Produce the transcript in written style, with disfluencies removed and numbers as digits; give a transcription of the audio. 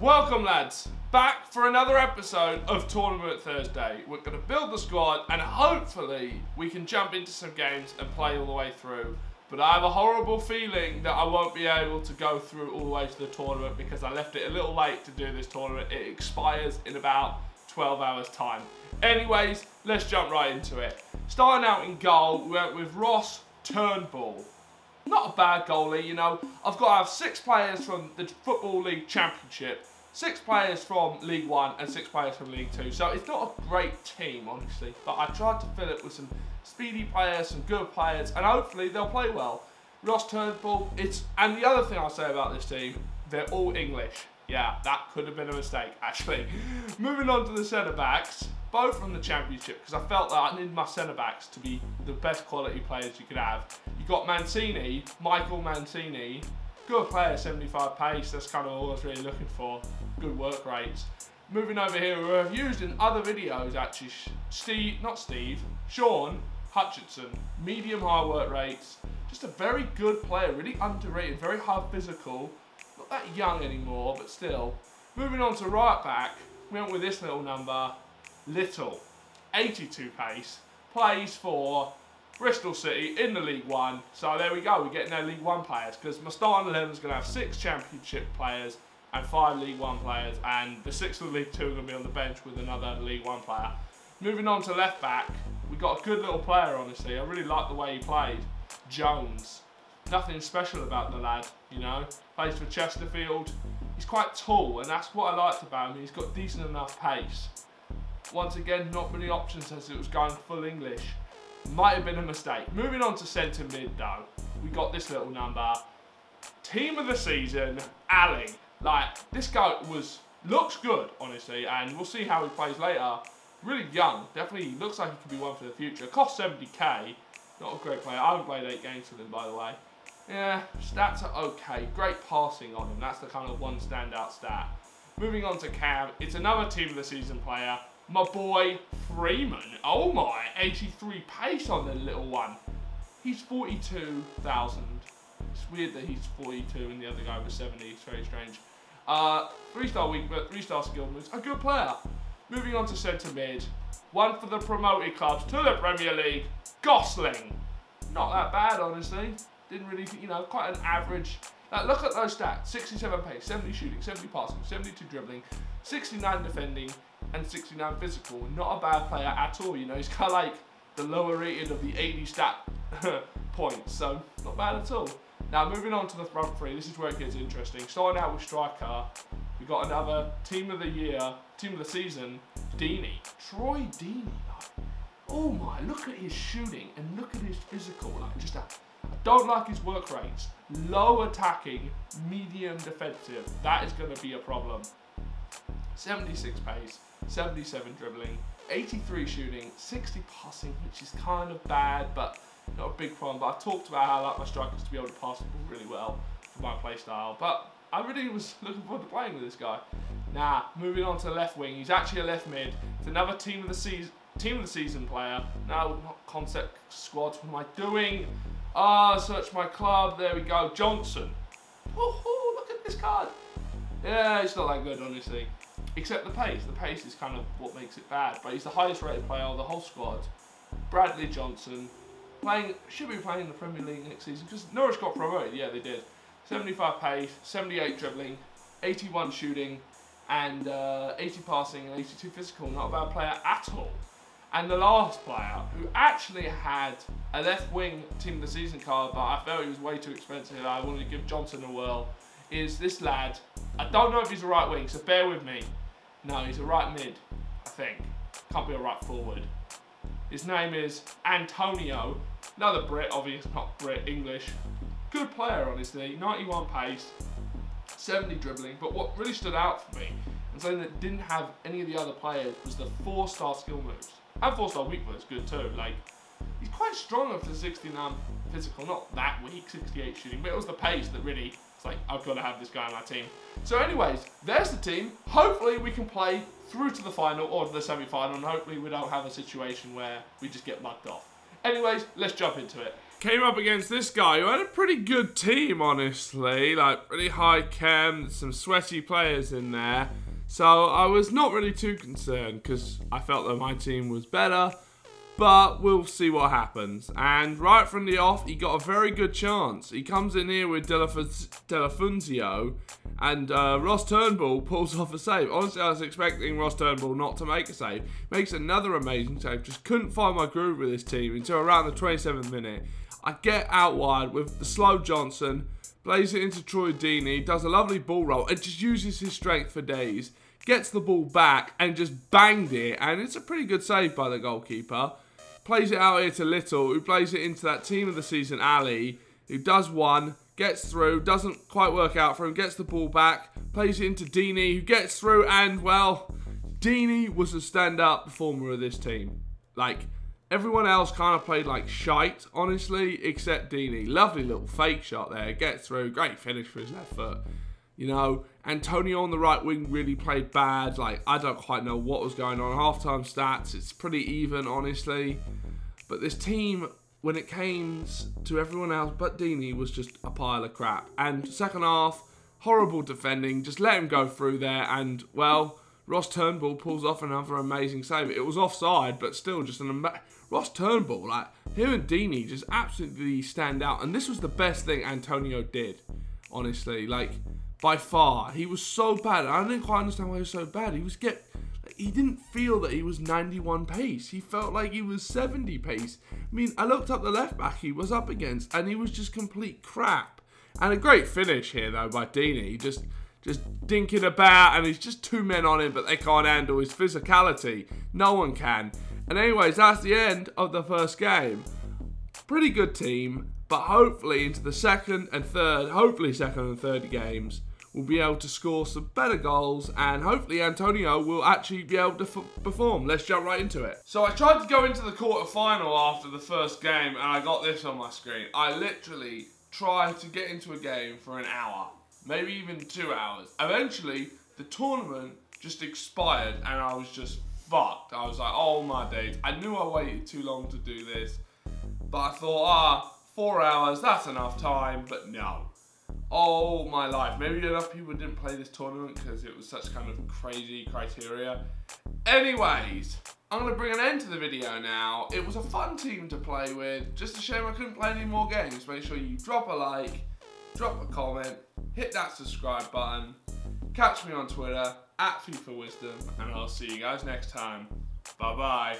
Welcome lads, back for another episode of Tournament Thursday. We're going to build the squad and hopefully we can jump into some games and play all the way through. But I have a horrible feeling that I won't be able to go through all the way to the tournament because I left it a little late to do this tournament. It expires in about 12 hours time. Anyways, let's jump right into it. Starting out in goal, we went with Ross Turnbull. Not a bad goalie, you know. I've got to have 6 players from the Football League Championship, 6 players from League 1 and 6 players from League 2. So it's not a great team, honestly. But I tried to fill it with some speedy players, some good players, and hopefully they'll play well. Ross Turnbull, and the other thing I'll say about this team, they're all English. Yeah, that could have been a mistake, actually. Moving on to the centre-backs, both from the Championship, because I felt that I needed my centre-backs to be the best quality players you could have. You got Mancini, Michael Mancini, good player, 75 pace, that's kind of all I was really looking for, good work rates. Moving over here, who I've used in other videos actually, Sean Hutchinson, medium high work rates, just a very good player, really underrated, very high physical, not that young anymore, but still. Moving on to right back, we went with this little number, Little, 82 pace, plays for Bristol City in the League 1. So there we go, we're getting their League 1 players because my starting 11 is going to have 6 Championship players and 5 League 1 players, and the 6 of the League 2 are going to be on the bench with another League 1 player. Moving on to left back, we got a good little player, honestly. I really like the way he played. Jones. Nothing special about the lad, you know. Plays for Chesterfield. He's quite tall, and that's what I liked about him. He's got decent enough pace. Once again, not many options as it was going full English. Might have been a mistake. Moving on to centre mid though, we got this little number. Team of the season, Ali. Like, this guy looks good, honestly, and we'll see how he plays later. Really young, definitely looks like he could be one for the future. Cost 70k, not a great player. I haven't played 8 games with him, by the way. Yeah, stats are okay. Great passing on him, that's the kind of one standout stat. Moving on to Cam, it's another team of the season player. My boy Freeman, oh my, 83 pace on the little one. He's 42,000. It's weird that he's 42 and the other guy was 70, it's very strange. 3-star weak, but 3-star skill moves, a good player. Moving on to centre mid, one for the promoted clubs to the Premier League, Gosling. Not that bad, honestly. Didn't really, you know, quite an average. Look at those stats, 67 pace, 70 shooting, 70 passing, 72 dribbling, 69 defending, and 69 physical. Not a bad player at all, you know. He's kind of like the lower rated of the 80 stat points, so not bad at all. Now moving on to the front three, this is where it gets interesting. Starting out with striker, we got another team of the season, Deeney. Troy Deeney, like, oh my, look at his shooting and look at his physical, like just I don't like his work rates. Low attacking, medium defensive, that is going to be a problem. 76 pace, 77 dribbling, 83 shooting, 60 passing, which is kind of bad, but not a big problem. But I talked about how I like my strikers to be able to pass the ball really well for my play style. But I really was looking forward to playing with this guy. Now, moving on to the left wing, he's actually a left mid. It's another team of the season player. No, not concept squad. What am I doing? Search my club. There we go. Johnson. Oh, look at this card. Yeah, it's not that good, honestly. Except the pace. The pace is kind of what makes it bad. But he's the highest rated player of the whole squad. Bradley Johnson. Should be playing in the Premier League next season because Norwich got promoted. Yeah, they did. 75 pace, 78 dribbling, 81 shooting, and 80 passing and 82 physical. Not a bad player at all. And the last player, who actually had a left wing team of the season card, but I felt he was way too expensive. I wanted to give Johnson a whirl. Is this lad. I don't know if he's a right wing, so bear with me. No, he's a right mid, I think. Can't be a right forward. His name is Antonio. Another Brit, obviously not Brit, English. Good player, honestly. 91 pace, 70 dribbling. But what really stood out for me, and something that didn't have any of the other players, was the 4-star skill moves. And 4-star weak moves, good too. Like, he's quite strong after 69 physical. Not that weak, 68 shooting, but it was the pace that really, it's like, I've got to have this guy on my team. So anyways, there's the team. Hopefully we can play through to the final or to the semi-final, and hopefully we don't have a situation where we just get mugged off. Anyways, let's jump into it. Came up against this guy who had a pretty good team, honestly. Like, really high chem, some sweaty players in there. So I was not really too concerned because I felt that my team was better. But we'll see what happens. And right from the off, he got a very good chance. He comes in here with Delafunzio, and Ross Turnbull pulls off a save. Honestly, I was expecting Ross Turnbull not to make a save. Makes another amazing save. Just couldn't find my groove with this team until around the 27th minute. I get out wide with the slow Johnson, plays it into Troy Deeney, does a lovely ball roll, and just uses his strength for days. Gets the ball back and just banged it, and it's a pretty good save by the goalkeeper. Plays it out here to Little, who plays it into that team of the season, Ali, who does one, gets through, doesn't quite work out for him, gets the ball back, plays it into Deeney, who gets through, and, well, Deeney was the stand-up performer of this team. Like, everyone else kind of played like shite, honestly, except Deeney. Lovely little fake shot there, gets through, great finish for his left foot. You know, Antonio on the right wing really played bad. Like, I don't quite know what was going on. Half-time stats, it's pretty even, honestly. But this team, when it came to everyone else but Deeney, was just a pile of crap. And second half, horrible defending. Just let him go through there. And, well, Ross Turnbull pulls off another amazing save. It was offside, but still just an Ross Turnbull, like, him and Deeney just absolutely stand out. And this was the best thing Antonio did, honestly. Like, by far, he was so bad. I didn't quite understand why he was so bad. He didn't feel that he was 91 pace. He felt like he was 70 pace. I mean, I looked up the left back he was up against, and he was just complete crap. And a great finish here, though, by Deeney. Just dinking about, and he's just two men on him, but they can't handle his physicality. No one can. And anyways, that's the end of the first game. Pretty good team. But hopefully into the second and third games, we'll be able to score some better goals, and hopefully Antonio will actually be able to perform. Let's jump right into it. So I tried to go into the quarter-final after the first game, and I got this on my screen. I literally tried to get into a game for an hour, maybe even 2 hours. Eventually, the tournament just expired, and I was just fucked. I was like, oh my days. I knew I waited too long to do this, but I thought, 4 hours, that's enough time, but no. Oh my life. Maybe enough people didn't play this tournament because it was such kind of crazy criteria. Anyways, I'm going to bring an end to the video now. It was a fun team to play with. Just a shame I couldn't play any more games. Make sure you drop a like, drop a comment, hit that subscribe button. Catch me on Twitter, @FifaWisdom, and I'll see you guys next time. Bye-bye.